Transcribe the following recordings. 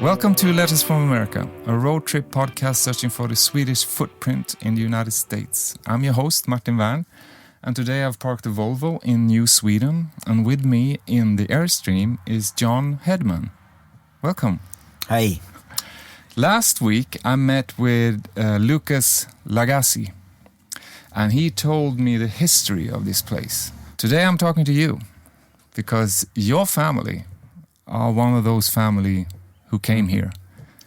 Welcome to Letters from America, a road trip podcast searching for the Swedish footprint in the United States. I'm your host, Martin Wern, and today I've parked a Volvo in New Sweden, and with me in the Airstream is John Hedman. Welcome. Hi. Last week I met with Lucas Lagasse, and he told me the history of this place. Today I'm talking to you, because your family are one of those family who came here.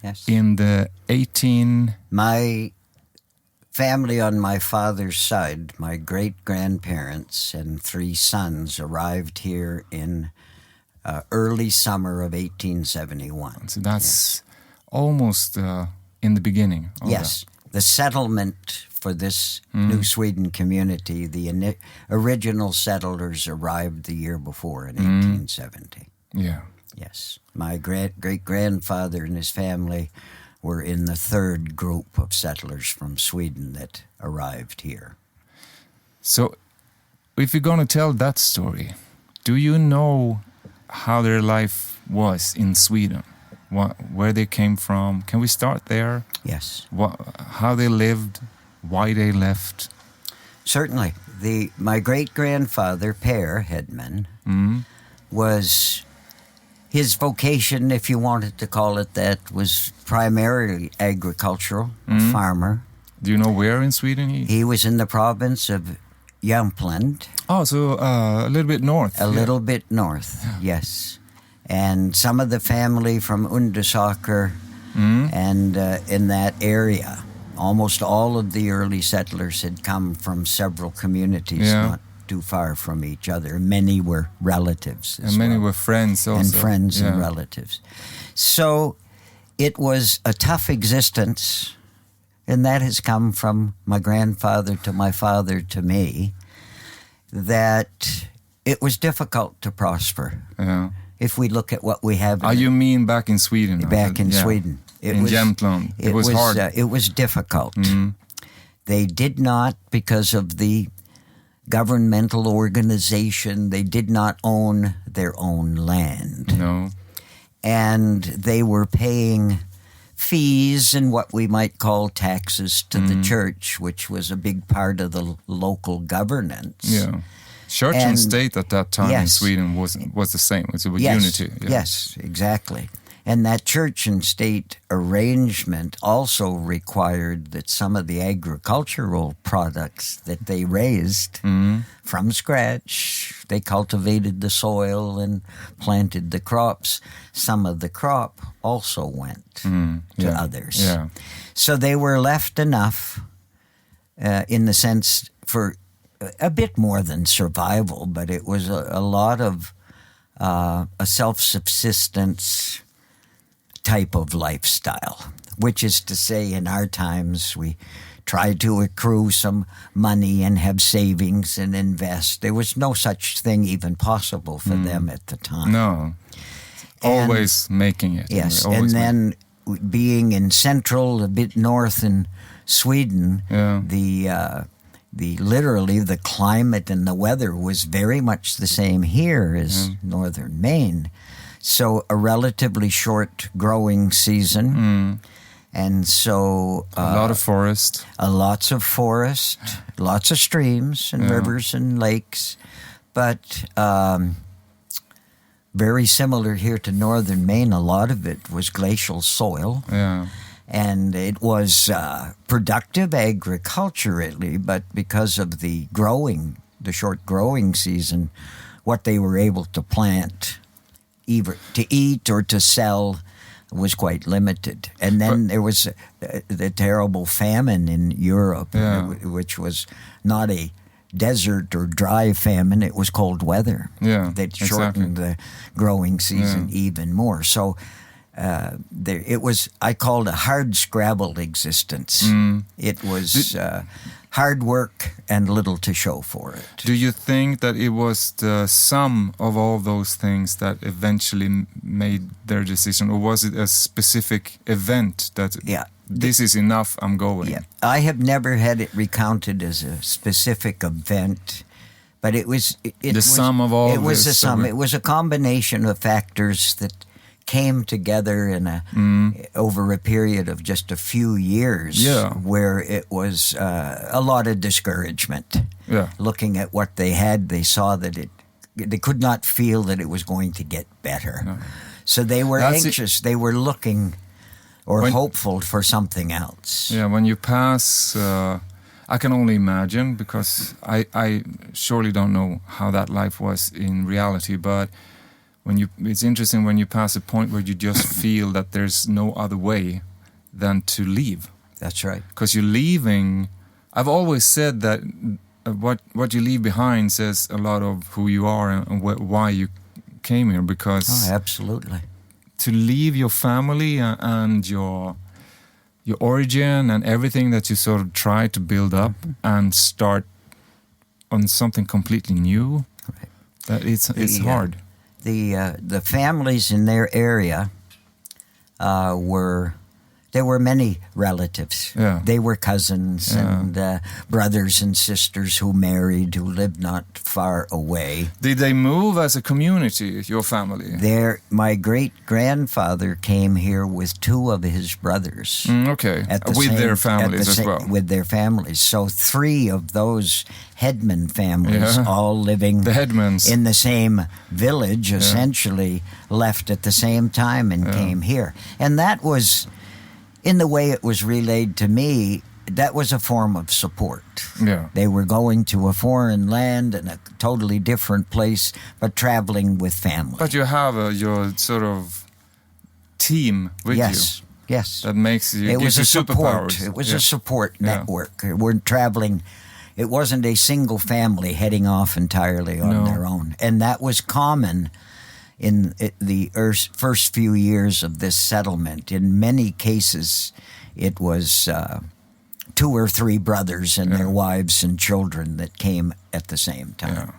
Yes. In the 18... My family on my father's side, my great-grandparents and 3 sons arrived here in early summer of 1871. So that's almost in the beginning. Yes. The settlement for this New Sweden community, the original settlers arrived the year before in 1870. Yeah. Yes. My great-grandfather and his family were in the 3rd group of settlers from Sweden that arrived here. So, if you're going to tell that story, do you know how their life was in Sweden? Where they came from? Can we start there? Yes. How they lived? Why they left? Certainly. My great-grandfather, Per Hedman, was... His vocation, if you wanted to call it that, was primarily agricultural, farmer. Do you know where in Sweden He was in the province of Jemtland. Oh, so a little bit north. A little bit north, yes. And some of the family from Undersaker and in that area. Almost all of the early settlers had come from several communities, not too far from each other. Many were relatives as and many were friends also. And friends and relatives. So it was a tough existence, and that has come from my grandfather to my father to me, that it was difficult to prosper. Yeah. If we look at what we have... you mean back in Sweden? Back in Sweden. In Jemtland. It was hard. It was difficult. They did not, because of the governmental organization, they did not own their own land. No. And they were paying fees and what we might call taxes to the church, which was a big part of the local governance. Yeah. Church and state at that time in Sweden was the same. It was unity. Yeah. Yes, exactly. And that church and state arrangement also required that some of the agricultural products that they raised from scratch, they cultivated the soil and planted the crops. Some of the crop also went to others. Yeah. So they were left enough in the sense for a bit more than survival, but it was a lot of a self-subsistence type of lifestyle, which is to say, in our times, we tried to accrue some money and have savings and invest. There was no such thing even possible for them at the time. No. Always making it. Yes, and then being in central, a bit north in Sweden, literally the climate and the weather was very much the same here as northern Maine. So a relatively short growing season, and so a lot of forest, lots of streams and rivers and lakes, but very similar here to northern Maine. A lot of it was glacial soil, and it was productive agriculturally, but because of the short growing season, what they were able to plant, either to eat or to sell, was quite limited. And then there was the terrible famine in Europe, which was not a desert or dry famine. It was cold weather. Yeah, that shortened the growing season even more. So it was, I called a hard-scrabbled existence. It was hard work and little to show for it. Do you think that it was the sum of all those things that eventually made their decision, or was it a specific event that this is enough, I'm going? Yeah. I have never had it recounted as a specific event, but it was... It was sum of all It was this, a sum. It was a combination of factors that came together over a period of just a few years, where it was a lot of discouragement. Yeah. Looking at what they had, they saw that they could not feel that it was going to get better. No. So they were anxious. They were looking hopeful for something else. Yeah, when you pass, I can only imagine, because I surely don't know how that life was in reality, but it's interesting when you pass a point where you just feel that there's no other way than to leave. That's right. Because you're leaving. I've always said that what you leave behind says a lot of who you are and why you came here. Because absolutely, to leave your family and your origin and everything that you sort of try to build up and start on something completely new, right. That it's hard. The families in their area there were many relatives. Yeah. They were cousins and brothers and sisters who married, who lived not far away. Did they move as a community, your family? My great-grandfather came here with 2 of his brothers. Okay, with their families as well. With their families. So 3 of those Hedman families, all living the Hedmans in the same village, essentially left at the same time and came here. And that was, in the way it was relayed to me, that was a form of support. Yeah. They were going to a foreign land and a totally different place, but traveling with family. But you have your sort of team with you. Yes. That makes you. It was a support. Superpowers. It was a support network. We're traveling. It wasn't a single family heading off entirely on their own, and that was common in the first few years of this settlement. In many cases, it was 2 or 3 brothers and their wives and children that came at the same time. Yeah.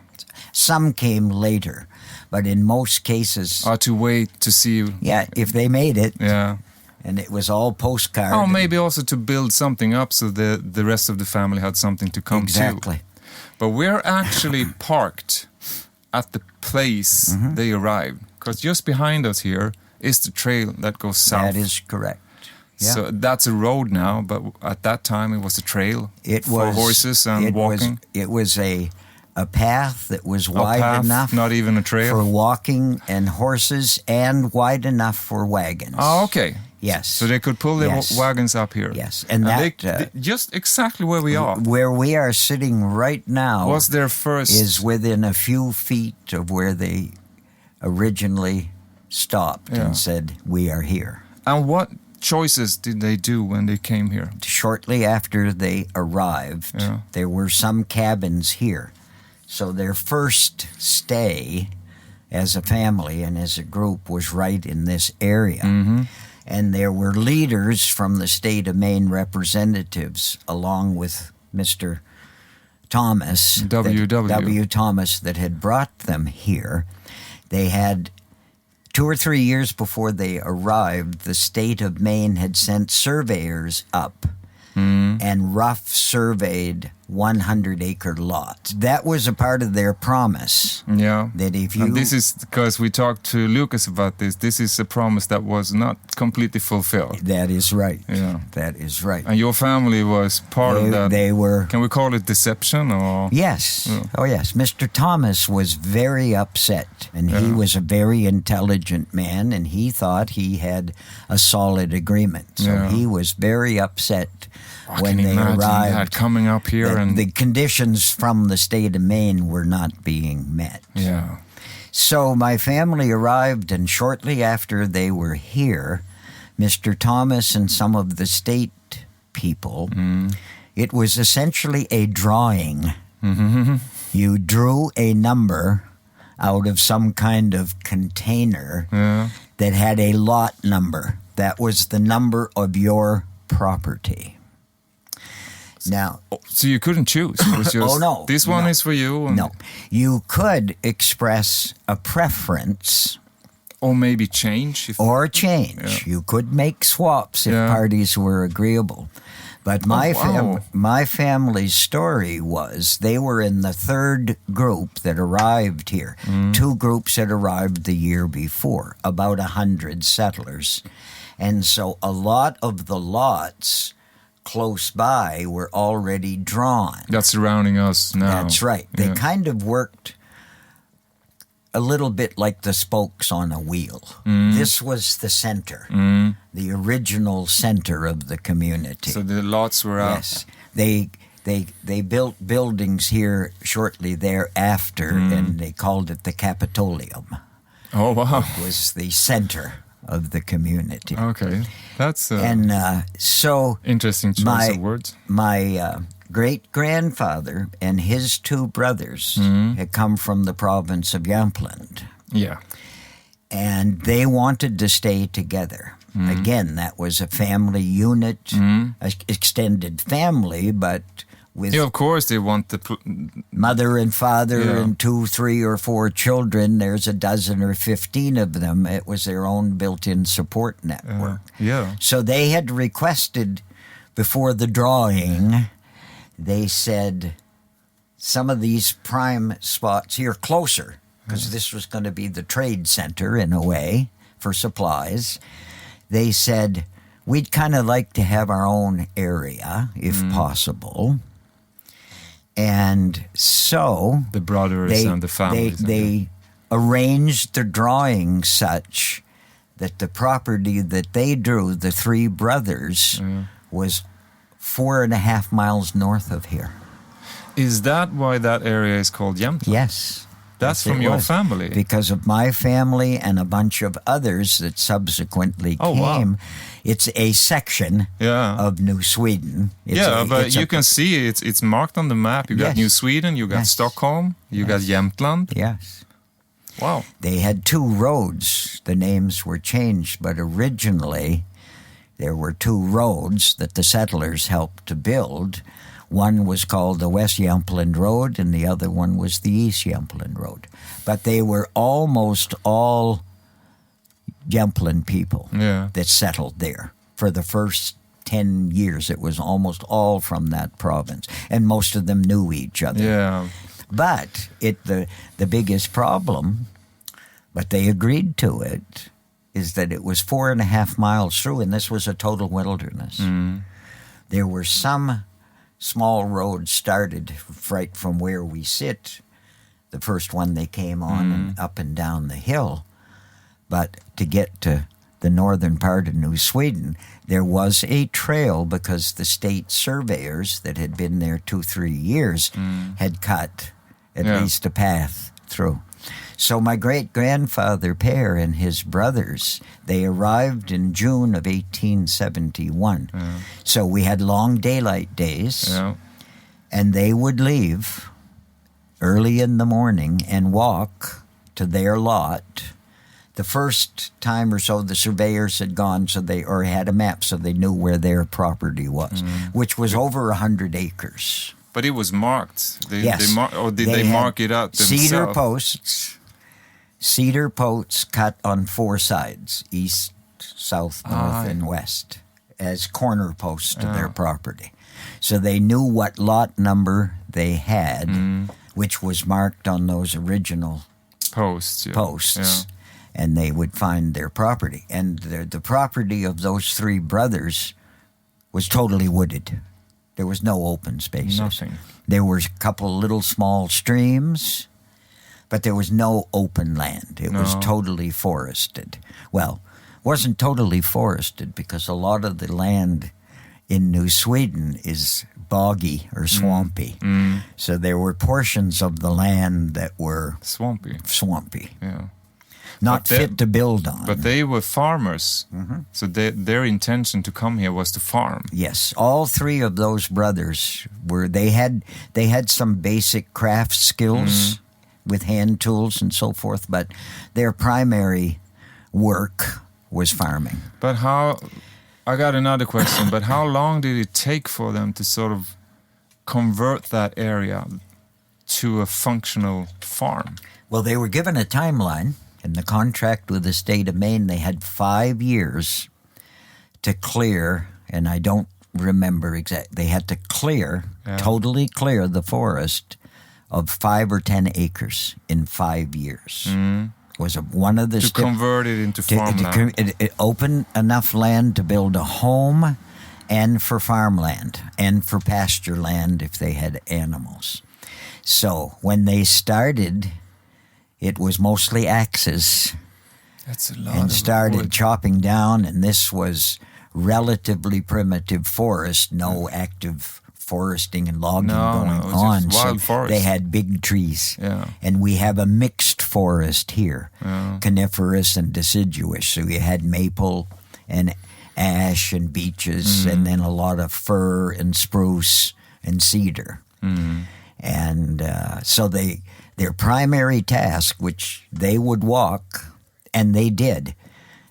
Some came later, but in most cases... to wait to see... Yeah, if they made it. Yeah. And it was all postcard. Oh, maybe also to build something up so the rest of the family had something to come to. Exactly. But we're actually parked at the place they arrived. Because just behind us here is the trail that goes south. That is correct. Yeah. So that's a road now, but at that time it was a trail for horses and walking. It was a path that was wide enough. Not even a trail? For walking and horses, and wide enough for wagons. Oh, okay. Yes. So they could pull their wagons up here. Yes. And that... just exactly where we are. Where we are sitting right now... Was their first... Is within a few feet of where they originally stopped and said, we are here. And what choices did they do when they came here? Shortly after they arrived, there were some cabins here. So their first stay as a family and as a group was right in this area. Mm-hmm. And there were leaders from the state of Maine representatives, along with Mr. Thomas, W. Thomas, that had brought them here. They had 2 or 3 years before they arrived, the state of Maine had sent surveyors up and rough surveyed 100-acre lots. That was a part of their promise. Yeah. That if you... And this is because we talked to Lucas about this. This is a promise that was not completely fulfilled. That is right. Yeah. That is right. And your family was part of that. They were... Can we call it deception or... Yes. Yeah. Oh, yes. Mr. Thomas was very upset, and he was a very intelligent man, and he thought he had a solid agreement. So he was very upset when they arrived. That coming up here and the conditions from the state of Maine were not being met. Yeah. So my family arrived, and shortly after they were here, Mr. Thomas and some of the state people, it was essentially a drawing. Mm-hmm. You drew a number out of some kind of container that had a lot number. That was the number of your property. Now, so you couldn't choose. It was just, no. This one is for you. No. You could express a preference. Or maybe change. Or change. Yeah. You could make swaps if parties were agreeable. But my family's story was they were in the third group that arrived here. Two groups had arrived the year before, about 100 settlers. And so a lot of the lots close by were already drawn. That's surrounding us now. That's right. They kind of worked a little bit like the spokes on a wheel. This was the center, the original center of the community. So the lots were out. Yes. They built buildings here shortly thereafter, and they called it the Capitolium. Oh, wow. It was the center of the community. Okay. That's so interesting choice of words. My great-grandfather and his two brothers had come from the province of Jemtland. Yeah. And they wanted to stay together. Again, that was a family unit, an extended family, but with of course they want the mother and father and 2, 3, or 4 children. There's a dozen or 15 of them. It was their own built-in support network. So they had requested before the drawing, they said some of these prime spots here closer, because this was going to be the trade center in a way for supplies. They said, we'd kind of like to have our own area if possible. And so the brothers and the families. They arranged the drawing such that the property that they drew, the 3 brothers, was 4.5 miles north of here. Is that why that area is called Jämtland? Yes. That's from your family? Because of my family and a bunch of others that subsequently came. Wow. It's a section of New Sweden. But you can see it's marked on the map. You got New Sweden, you got Stockholm, you got Jämtland. Yes. Wow. They had 2 roads. The names were changed, but originally there were 2 roads that the settlers helped to build. One was called the West Jämtland Road, and the other one was the East Jämtland Road. But they were almost all Jämtland people that settled there. For the first 10 years, it was almost all from that province, and most of them knew each other. Yeah. But the biggest problem, but they agreed to it, is that it was 4.5 miles through, and this was a total wilderness. There were some small roads started right from where we sit, the first one they came on and up and down the hill. But to get to the northern part of New Sweden, there was a trail because the state surveyors that had been there 2-3 years had cut at least a path through. So my great-grandfather Per and his brothers, they arrived in June of 1871. So we had long daylight days, and they would leave early in the morning and walk to their lot. The first time or so, the surveyors had gone, or had a map, so they knew where their property was, which was over 100 acres. But it was marked. Did They they mark it out themselves? Cedar posts cut on 4 sides, east, south, north, and west, as corner posts to their property. So they knew what lot number they had, which was marked on those original posts. And they would find their property. And the property of those 3 brothers was totally wooded. There was no open spaces. Nothing. There were a couple little small streams, but there was no open land. It was totally forested. Well, it wasn't totally forested because a lot of the land in New Sweden is boggy or swampy. So there were portions of the land that were swampy. Yeah. Not fit to build on. But they were farmers, so their intention to come here was to farm. Yes, all 3 of those brothers they had some basic craft skills with hand tools and so forth, but their primary work was farming. But I got another question, but how long did it take for them to sort of convert that area to a functional farm? Well, they were given a timeline. In the contract with the state of Maine, they had 5 years to clear, and I don't remember exactly. They had to totally clear the forest of 5 or 10 acres in 5 years. Was one of the to convert it into farmland. It open enough land to build a home, and for farmland, and for pasture land if they had animals. So when they started, it was mostly axes. That's a lot. And of started wood. chopping down, and this was relatively primitive forest, no active foresting and logging going it was on. just wild forest. They had big trees. Yeah. And we have a mixed forest here, Yeah. coniferous and deciduous. So you had maple and ash and beeches, and then a lot of fir and spruce and cedar. And so their primary task, which they would walk, and they did,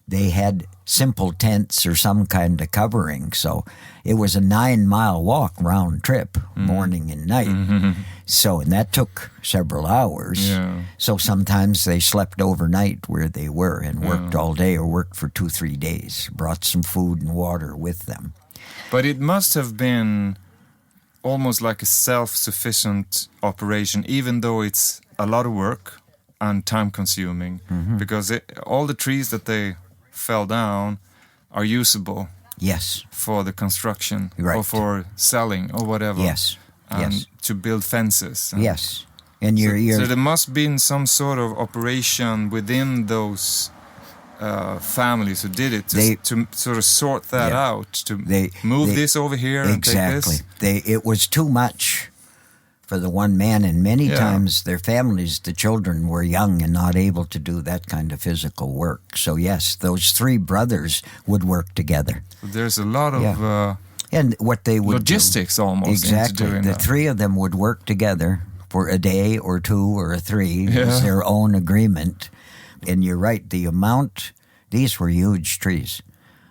they had simple tents or some kind of covering. So it was a 9-mile walk round trip, morning and night. So, and that took several hours. Yeah. So sometimes they slept overnight where they were and worked all day, or worked for 2-3 days, brought some food and water with them. But it must have been almost like a self-sufficient operation, even though it's a lot of work and time-consuming, because all the trees that they fell down are usable. Yes. For the construction, Right. or for selling, or whatever. Yes. And Yes. to build fences. And Yes. And you're so there must be some sort of operation within those families who did it to sort of sort that out, to move this over here and take this. It was too much for the one man, and many times their families, the children, were young and not able to do that kind of physical work. So yes, those 3 brothers would work together. So there's a lot of And what they would logistics almost exactly. into doing The that. 3 of them would work together for a day or 2 or 3. It was their own agreement. And you're right, the amount, these were huge trees.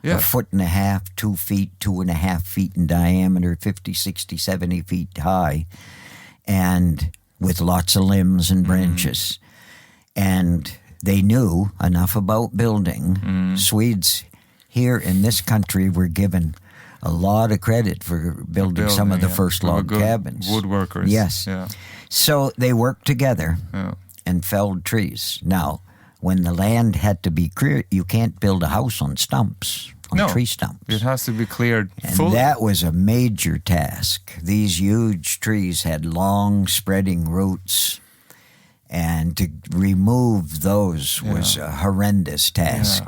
Yeah. 1.5 feet, 2 feet, 2.5 feet in diameter, 50, 60, 70 feet high, and with lots of limbs and branches. And they knew enough about building. Swedes here in this country were given a lot of credit for building some of the first log cabins. Woodworkers. Yes. Yeah. So they worked together Yeah. and felled trees. Now, when the land had to be cleared, you can't build a house on stumps, on tree stumps. It has to be cleared And fully. that was a major task. These huge trees had long spreading roots, and to remove those was a horrendous task.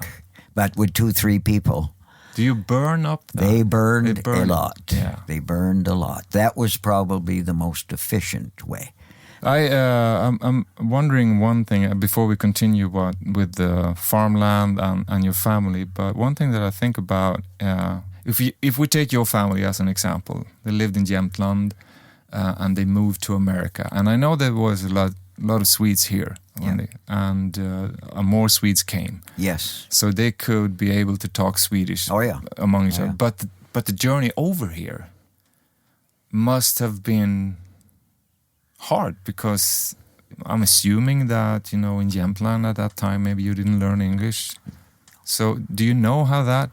But with 2-3 people, do you burn up that? they burned a lot. Yeah. They burned a lot. That was probably the most efficient way. I'm wondering one thing before we continue with the farmland and your family. But one thing that I think about, if we take your family as an example, they lived in Jemtland and they moved to America, and I know there was a lot of Swedes here, and more Swedes came. Yes. So they could be able to talk Swedish among each other. But the journey over here must have been hard, because I'm assuming that, in Jämtland at that time, maybe you didn't learn English. So do you know how that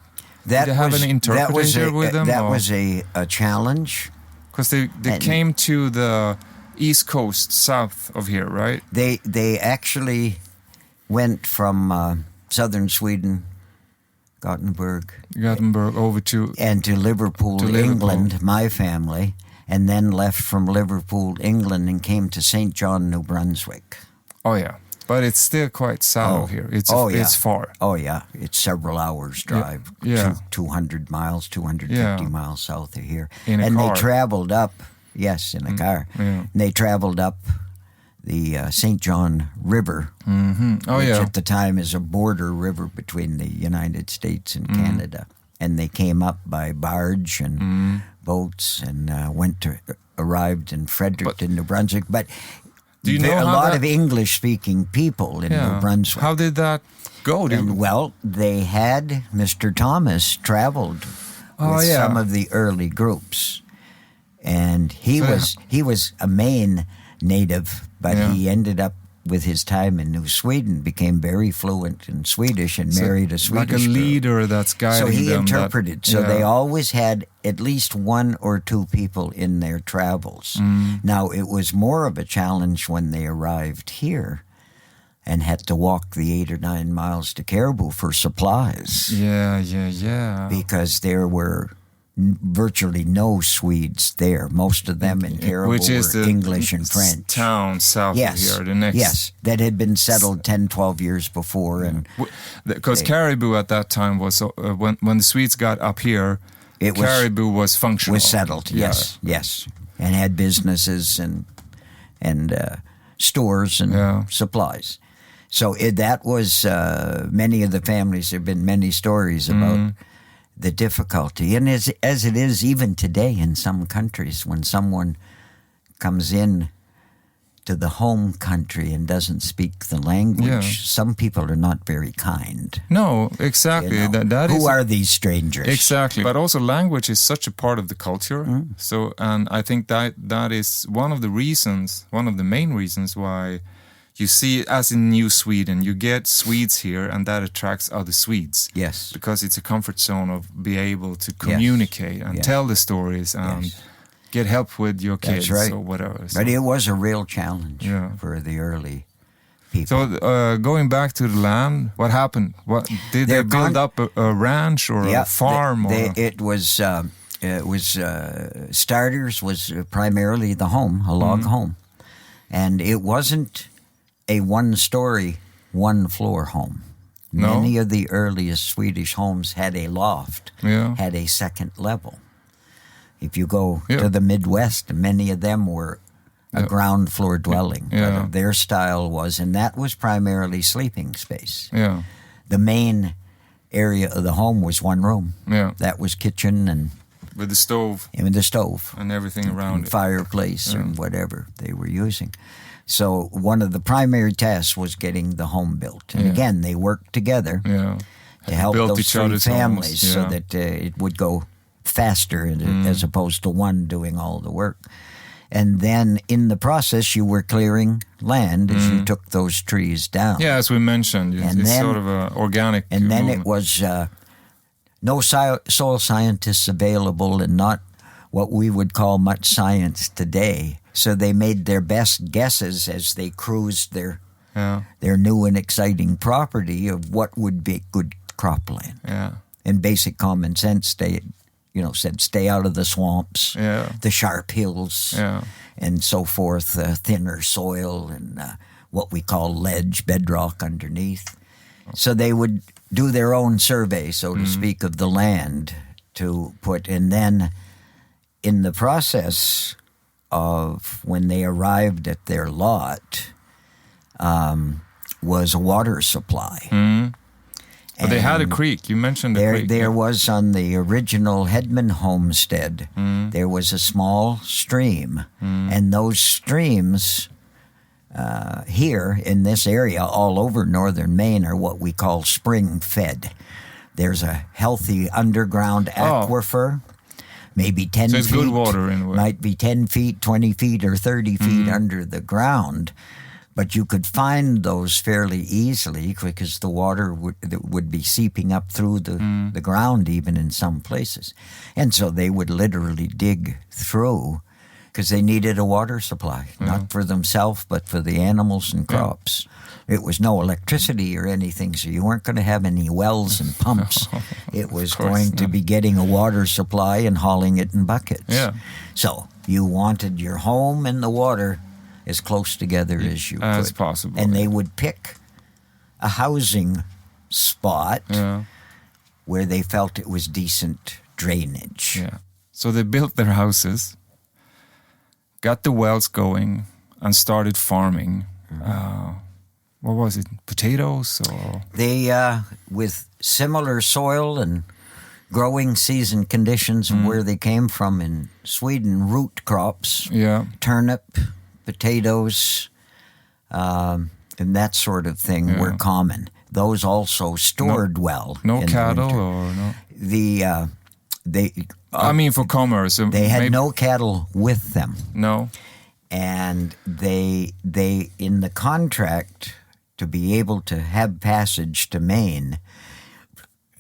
did you have an interpreter with them? That was a challenge. Because they came to the east coast, south of here, right? They actually went from southern Sweden, Gothenburg, over to Liverpool, England, my family, and then left from Liverpool, England, and came to St. John, New Brunswick. Oh, yeah. But it's still quite south of here. It's far. Oh, yeah. It's several hours drive. 200 miles, 250 miles south of here. In a car. They traveled up, in a car. Yeah. And they traveled up the St. John River, which at the time is a border river between the United States and Canada. And they came up by barge and boats and arrived in Fredericton, New Brunswick. But do you know a lot of English-speaking people in New Brunswick. How did that go? They had Mr. Thomas traveled with some of the early groups, and he was a Maine native, but he ended up with his time in New Sweden, became very fluent in Swedish and married a Swedish like a leader girl. that's guiding them. So he them interpreted. They always had at least one or two people in their travels. Now, it was more of a challenge when they arrived here and had to walk the 8 or 9 miles to Caribou for supplies. Yeah. Because there were virtually no Swedes there. Most of them in Caribou were English and French. Town south of here, the next. Yes, that had been settled 10, 12 years before. And because Caribou at that time was, when the Swedes got up here, Caribou was functional. Was settled, yes. And had businesses and stores and supplies. So that was, many of the families, there have been many stories about the difficulty. And as it is even today in some countries, when someone comes in to the home country and doesn't speak the language, some people are not very kind. No, exactly. You know? That Who is, are these strangers? Exactly. But also language is such a part of the culture. So, and I think that is one of the main reasons why you see, as in New Sweden, you get Swedes here, and that attracts other Swedes. Yes. Because it's a comfort zone of be able to communicate and tell the stories and get help with your kids or whatever. So. But it was a real challenge for the early people. So going back to the land, what happened? What did they build up a ranch or a farm? It was starters was primarily the home, a log home, and it wasn't a one-story, one-floor home. No. Many of the earliest Swedish homes had a loft, had a second level. If you go to the Midwest, many of them were a ground floor dwelling. But their style was, and that was primarily sleeping space. Yeah. The main area of the home was one room. Yeah. That was kitchen and with the stove. And with the stove. And everything around it. Fireplace and whatever they were using. So one of the primary tasks was getting the home built. And again, they worked together to help those three families so that it would go faster as opposed to one doing all the work. And then in the process, you were clearing land as you took those trees down. Yeah, as we mentioned, it's sort of an organic And then movement. it was no soil scientists available and not what we would call much science today. So they made their best guesses as they cruised their new and exciting property of what would be good cropland. Yeah. And basic common sense said stay out of the swamps, the sharp hills, and so forth, thinner soil and what we call ledge, bedrock underneath. So they would do their own survey, so to speak, of the land to put, and then in the process of when they arrived at their lot was a water supply. But they had a creek. You mentioned the creek. There was on the original Hedman homestead, there was a small stream. And those streams here in this area all over northern Maine are what we call spring-fed. There's a healthy underground aquifer, maybe 10 feet. So it's good water in a way. Might be 10 feet, 20 feet, or 30 feet under the ground. But you could find those fairly easily because the water would be seeping up through the ground even in some places. And so they would literally dig through because they needed a water supply, not for themselves, but for the animals and crops. It was no electricity or anything, so you weren't going to have any wells and pumps. It was going to be getting a water supply and hauling it in buckets. Yeah. So you wanted your home and the water as close together as you could. As possible. And they would pick a housing spot where they felt it was decent drainage. Yeah. So they built their houses, got the wells going, and started farming. What was it? Potatoes or? They, with similar soil and growing season conditions and where they came from in Sweden, root crops, turnip, potatoes, and that sort of thing were common. Those also stored well. No cattle or no? They. I mean, for commerce. They had no cattle with them. No. And they in the contract to be able to have passage to Maine,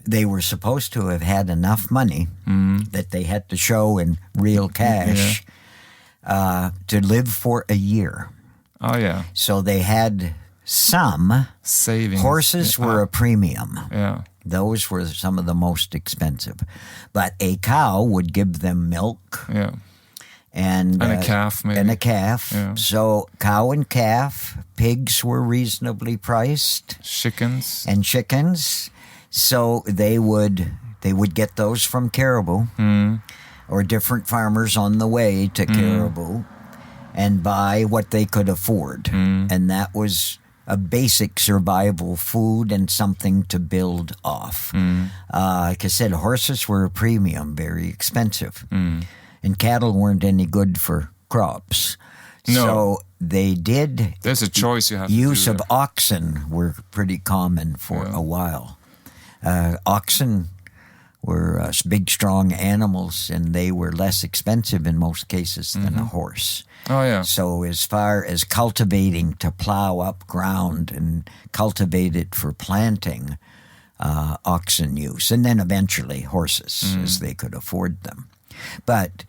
they were supposed to have had enough money that they had to show in real cash to live for a year. Oh, yeah. So they had some savings. Horses were a premium. Yeah. Those were some of the most expensive. But a cow would give them milk. Yeah. And a calf, maybe. And a calf. Yeah. So cow and calf. Pigs were reasonably priced. Chickens. And chickens. So they would get those from Caribou or different farmers on the way to Caribou and buy what they could afford. And that was a basic survival food and something to build off. Like I said, horses were a premium, very expensive. And cattle weren't any good for crops. No. So they did... There's a choice you have use to do of there. oxen were pretty common for a while. Oxen were big, strong animals, and they were less expensive in most cases than a horse. Oh, yeah. So as far as cultivating to plow up ground and cultivate it for planting, oxen use, and then eventually horses as they could afford them. But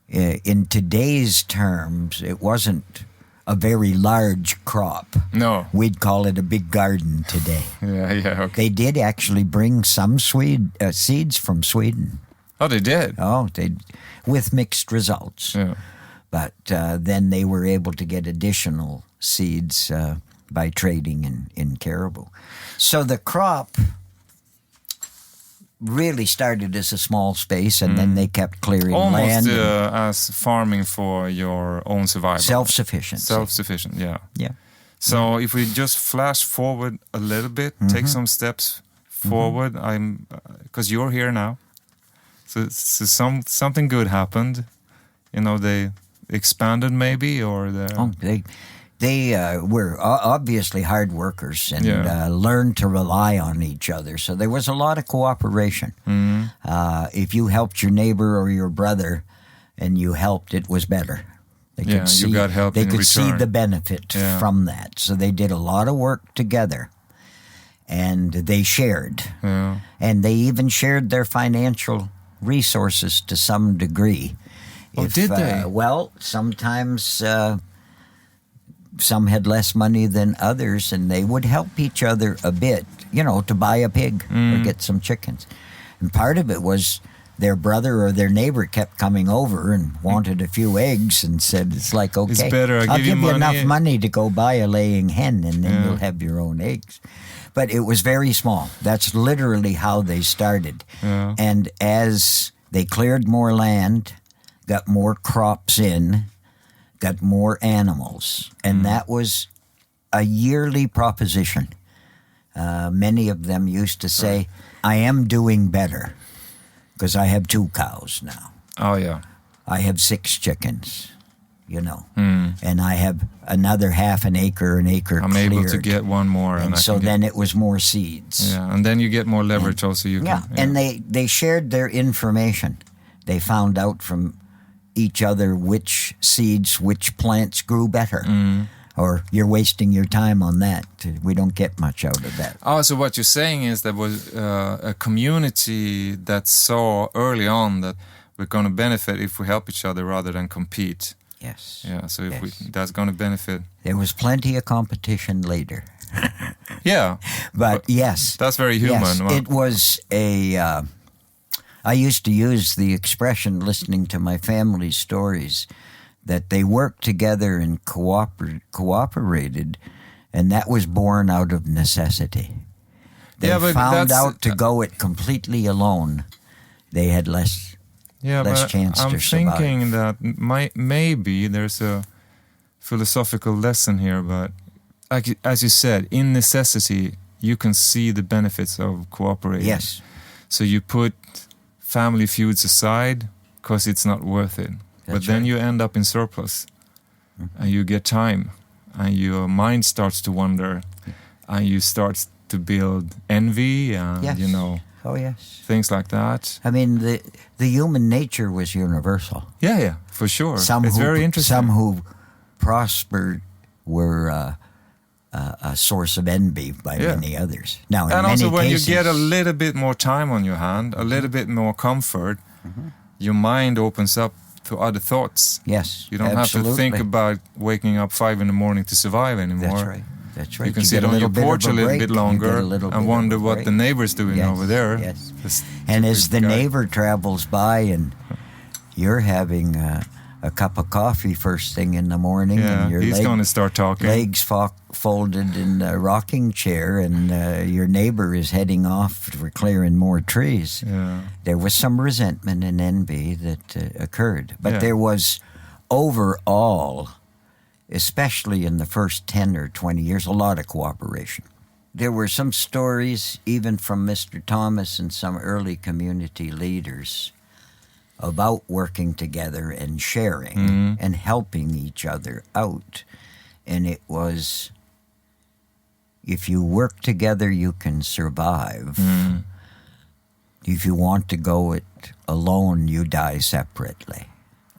in today's terms, it wasn't a very large crop. No. We'd call it a big garden today. Yeah, okay. They did actually bring some seeds from Sweden. Oh, they did? Oh, with mixed results. Yeah. But then they were able to get additional seeds by trading in Caribou. So the crop really started as a small space, and then they kept clearing land. Almost as farming for your own survival. Self-sufficient. Self-sufficient, yeah. Yeah. So if we just flash forward a little bit, take some steps forward, because you're here now. So something good happened. You know, they expanded maybe, or they were obviously hard workers and learned to rely on each other. So there was a lot of cooperation. If you helped your neighbor or your brother and you helped, it was better. They could see, you got help they in could return. see the benefit from that. So they did a lot of work together, and they shared. Yeah. And they even shared their financial resources to some degree. Did they? Well, sometimes some had less money than others, and they would help each other a bit, to buy a pig or get some chickens. And part of it was their brother or their neighbor kept coming over and wanted a few eggs and said, it's like, okay, it's better. I'll give you money. enough money to go buy a laying hen, and then you'll have your own eggs. But it was very small. That's literally how they started. Yeah. And as they cleared more land, got more crops in, got more animals, and that was a yearly proposition. Many of them used to say, I am doing better because I have 2 cows now. Oh, yeah. I have 6 chickens, and I have another half an acre cleared. I'm able to get one more. And so then it was more seeds. Yeah, and then you get more leverage also. And they shared their information. They found out from each other which seeds, which plants grew better. Or you're wasting your time on that. We don't get much out of that. Oh, so what you're saying is there was a community that saw early on that we're going to benefit if we help each other rather than compete. Yes. Yeah, so that's going to benefit. There was plenty of competition later. Yeah. But yes. That's very human. Yes, it was I used to use the expression, listening to my family's stories, that they worked together and cooperated, and that was born out of necessity. They found out to go it completely alone. They had less chance to survive. I'm thinking that maybe there's a philosophical lesson here, but as you said, in necessity, you can see the benefits of cooperating. Yes. So you put family feuds aside because it's not worth it. But then you end up in surplus, and you get time, and your mind starts to wander, and you start to build envy, and things like that. I mean, the human nature was universal. Yeah, for sure. It's very interesting. Some who prospered were a source of envy by many others. Now, and also when cases, you get a little bit more time on your hand, a little bit more comfort, your mind opens up to other thoughts. Yes, you don't have to think about waking up 5 in the morning to survive anymore. That's right. That's right. You can sit on your porch a little bit longer and wonder what the neighbor's doing over there. Yes. And as the neighbor travels by and you're having a cup of coffee first thing in the morning, and your he's going to start talking. Legs folded in a rocking chair, and your neighbor is heading off for clearing more trees. Yeah. There was some resentment and envy that occurred. But there was overall, especially in the first 10 or 20 years, a lot of cooperation. There were some stories, even from Mr. Thomas and some early community leaders, about working together and sharing and helping each other out. And it was, if you work together, you can survive. If you want to go it alone, you die separately.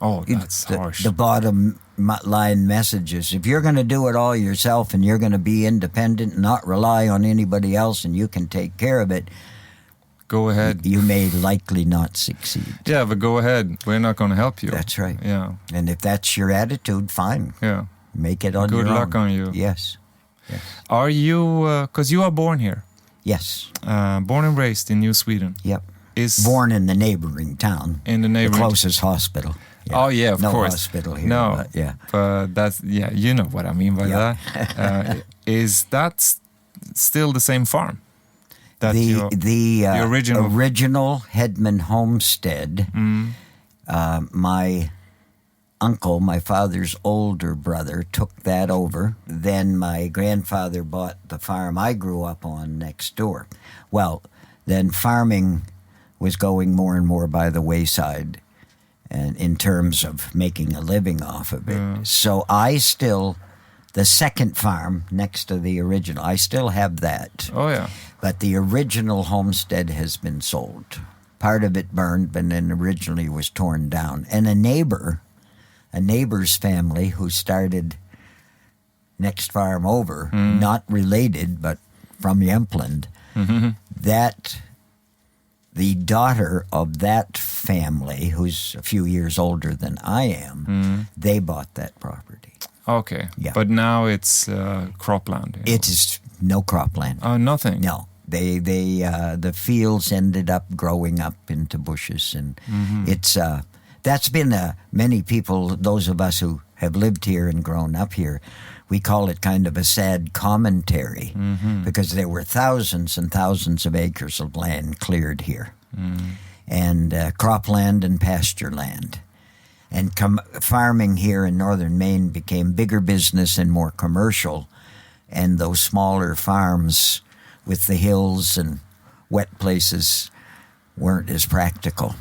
Oh, that's harsh. The bottom line message is, if you're going to do it all yourself and you're going to be independent and not rely on anybody else and you can take care of it, go ahead. You may likely not succeed. Yeah, but go ahead. We're not going to help you. That's right. Yeah. And if that's your attitude, fine. Yeah. Make it on your own. Good luck on you. Yes. Are you, because you are born here? Yes. Born and raised in New Sweden? Yep. Is born in the neighboring town. In the neighboring. The closest hospital. Yeah. Oh, yeah, of no course. No hospital here. No. But that's, you know what I mean by that. Is that still the same farm? That the original Hedman homestead, my uncle, my father's older brother, took that over. Then my grandfather bought the farm I grew up on next door. Well, then farming was going more and more by the wayside, and in terms of making a living off of it. So I still, the second farm next to the original, I still have that. Oh, yeah. But the original homestead has been sold. Part of it burned, but then originally was torn down. And a neighbor's family who started next farm over, not related, but from Jemtland, that the daughter of that family, who's a few years older than I am, they bought that property. Okay. Yeah. But now it's cropland. It is no cropland. Oh, nothing? No. The fields ended up growing up into bushes, and it's that's been many people, those of us who have lived here and grown up here, we call it kind of a sad commentary, because there were thousands and thousands of acres of land cleared here, and cropland and pasture land. And farming here in northern Maine became bigger business and more commercial, and those smaller farms with the hills and wet places weren't as practical.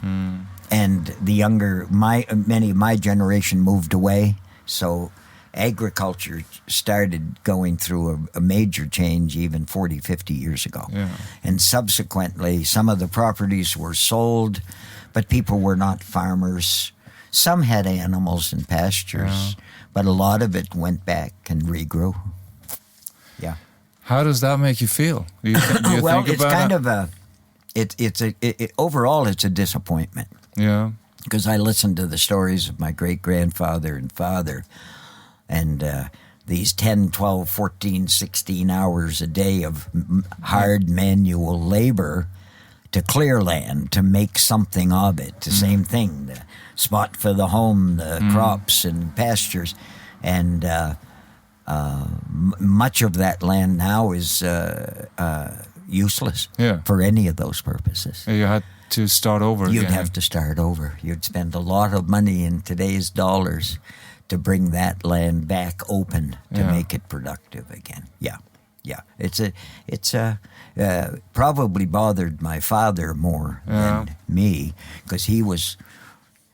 And the many of my generation moved away, so agriculture started going through a major change even 40, 50 years ago. Yeah. And subsequently, some of the properties were sold, but people were not farmers. Some had animals and pastures, but a lot of it went back and regrew. Yeah. How does that make you feel? Do you well, think it's kind of overall it's a disappointment. Yeah. Because I listened to the stories of my great-grandfather and father, and these 10, 12, 14, 16 hours a day of hard manual labor to clear land, to make something of it. The same thing, the spot for the home, the crops and pastures. And much of that land now is useless for any of those purposes. You had to start over again. You'd have to start over. You'd spend a lot of money in today's dollars to bring that land back open to make it productive again. Yeah. It's probably bothered my father more than me, because he was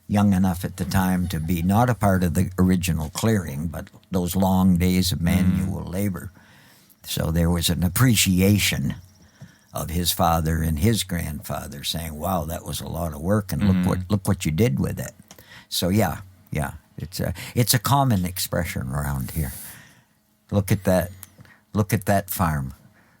young enough at the time to be not a part of the original clearing, but those long days of manual labor. So there was an appreciation of his father and his grandfather saying, "Wow, that was a lot of work, and look what you did with it." So yeah, It's a common expression around here. Look at that. Look at that farm.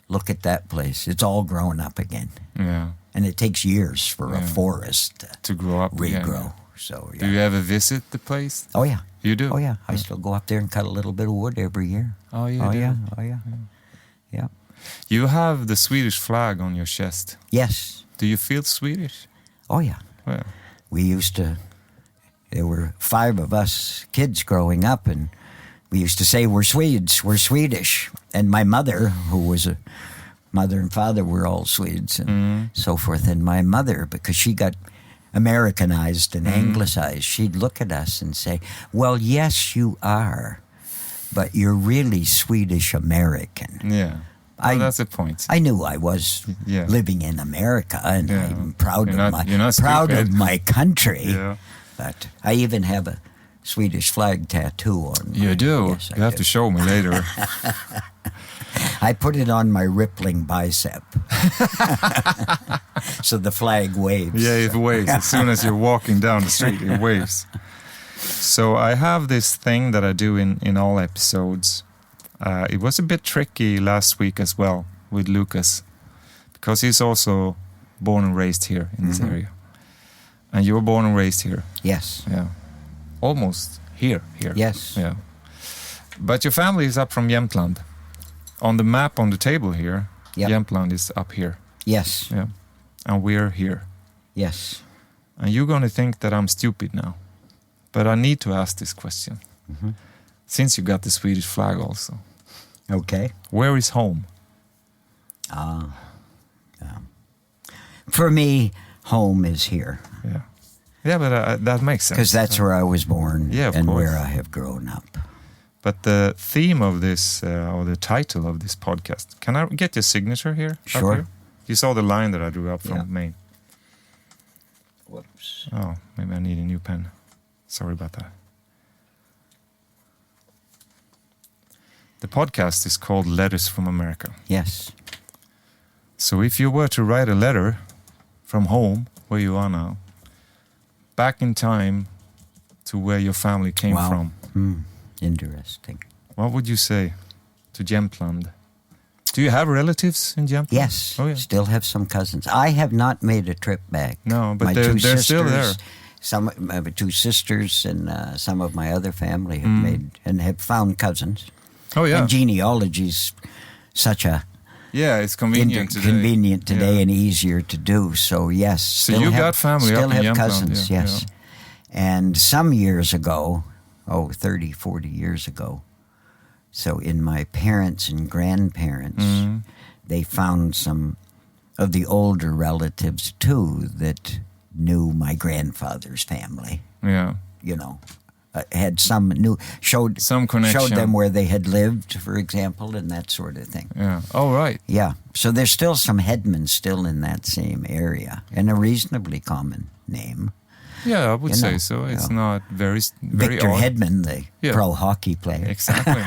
Look at that place. It's all grown up again. Yeah. And it takes years for a forest to grow up, regrow. Yeah. So, yeah. Do you ever visit the place? Oh, yeah. You do? Oh, yeah. I still go up there and cut a little bit of wood every year. Oh, you do? Yeah. Oh, yeah. Yeah. You have the Swedish flag on your chest. Yes. Do you feel Swedish? Oh, yeah. Well. There were 5 of us kids growing up, and we used to say, we're Swedes, we're Swedish. And my mother, who was mother and father were all Swedes and so forth. And my mother, because she got Americanized and anglicized, she'd look at us and say, well, yes, you are, but you're really Swedish-American. Yeah. Well, that's the point. I knew I was living in America, and I'm proud of my country. Yeah. But I even have a Swedish flag tattoo on. You do? Yes, you have to show me later. I put it on my rippling bicep. So the flag waves. Yeah, it waves. As soon as you're walking down the street, it waves. So I have this thing that I do in all episodes. It was a bit tricky last week as well with Lucas, because he's also born and raised here in this area. And you were born and raised here. Yes. Yeah. Almost here. Yes. Yeah. But your family is up from Jemtland. On the map on the table here, Jemtland is up here. Yes. Yeah. And we're here. Yes. And you're going to think that I'm stupid now. But I need to ask this question. Since you got the Swedish flag also. Okay. Where is home? For me, home is here. Yeah. Yeah, but that makes sense. Because that's where I was born and course. where I have grown up. But the theme of this, or the title of this podcast, can I get your signature here? Sure. Up here? You saw the line that I drew up from Maine. Whoops. Oh, maybe I need a new pen. Sorry about that. The podcast is called Letters from America. Yes. So if you were to write a letter from home, where you are now, back in time to where your family came from. Interesting. What would you say to Jemtland? Do you have relatives in Jemtland? Yes. Oh, yeah. Still have some cousins. I have not made a trip back. No, but they're still there. Some my 2 sisters and some of my other family have made and have found cousins. Oh, yeah. And genealogy's such a... Yeah, it's convenient today and easier to do. So, yes. So you got family still up in have Jämtland, cousins, yes. Yeah. And some years ago, 30, 40 years ago, so in my parents' and grandparents, they found some of the older relatives, too, that knew my grandfather's family. Yeah. You know, had showed some connection. Showed them where they had lived, for example, and that sort of thing. Yeah. Oh, right. Yeah. So there's still some Hedman still in that same area, and a reasonably common name. Yeah, I would say so. It's not very Victor odd. Hedman, the pro hockey player. Exactly.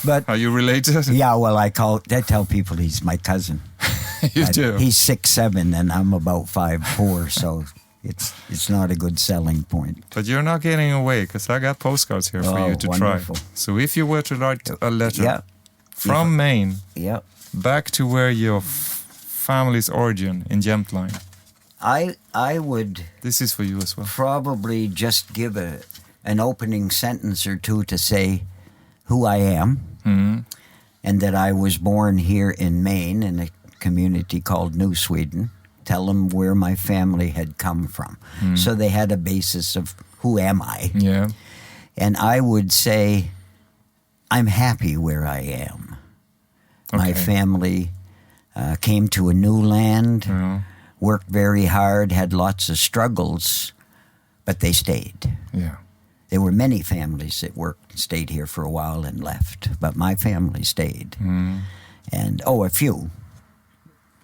But are you related? Yeah. Well, I tell people he's my cousin. You do. He's 6'7", and I'm about 5'4", so. It's not a good selling point. But you're not getting away, because I got postcards here for you to wonderful. try. So if you were to write a letter from Maine back to where your family's origin in Jemtland, I would... This is for you as well. Probably just give an opening sentence or two to say who I am, and that I was born here in Maine in a community called New Sweden. Tell them where my family had come from. So they had a basis of who am I. Yeah. And I would say, I'm happy where I am. Okay. My family came to a new land, worked very hard, had lots of struggles, but they stayed. Yeah. There were many families that stayed here for a while and left, but my family stayed. And, a few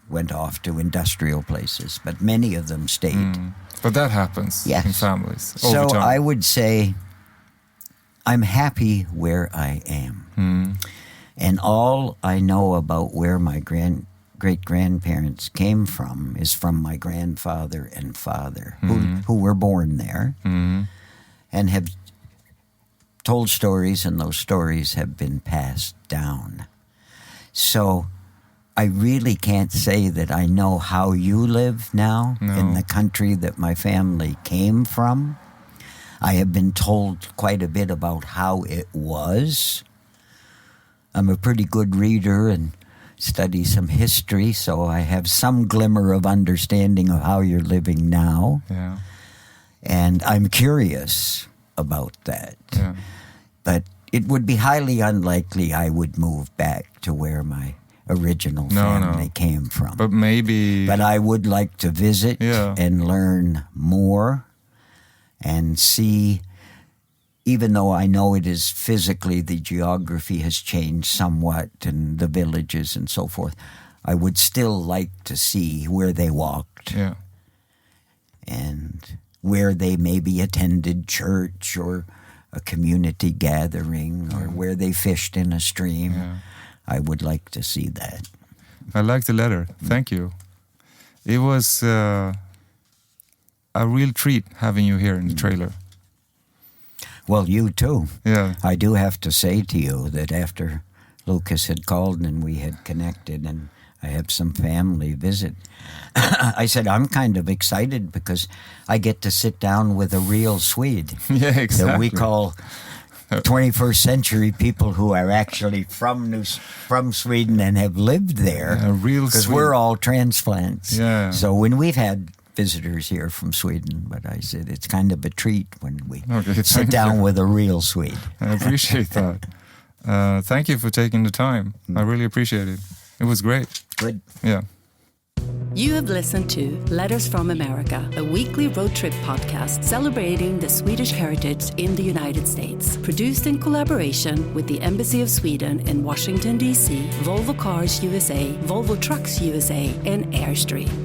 went off to industrial places, but many of them stayed. But that happens in families over time. So I would say I'm happy where I am. And all I know about where my great-grandparents came from is from my grandfather and father, who were born there. and have told stories, and those stories have been passed down. So I really can't say that I know how you live now in the country that my family came from. I have been told quite a bit about how it was. I'm a pretty good reader and study some history, so I have some glimmer of understanding of how you're living now. Yeah. And I'm curious about that. Yeah. But it would be highly unlikely I would move back to where my original family came from. But maybe... But I would like to visit Yeah. and learn more and see, even though I know it is physically, the geography has changed somewhat and the villages and so forth, I would still like to see where they walked. Yeah. And where they maybe attended church or a community gathering or where they fished in a stream. Yeah. I would like to see that. I like the letter. Thank you. It was a real treat having you here in the trailer. Well, you too. Yeah. I do have to say to you that after Lucas had called and we had connected and I have some family visit, I said, I'm kind of excited because I get to sit down with a real Swede. Yeah, exactly. That we call 21st century people who are actually from Sweden and have lived there. Real because Swede. we're all transplants. Yeah. So when we've had visitors here from Sweden, but I said it's kind of a treat when we sit down with a real Swede. I appreciate that. Thank you for taking the time. I really appreciate it. It was great. Good. Yeah. You have listened to Letters from America, a weekly road trip podcast celebrating the Swedish heritage in the United States. Produced in collaboration with the Embassy of Sweden in Washington, D.C., Volvo Cars USA, Volvo Trucks USA, and Airstream.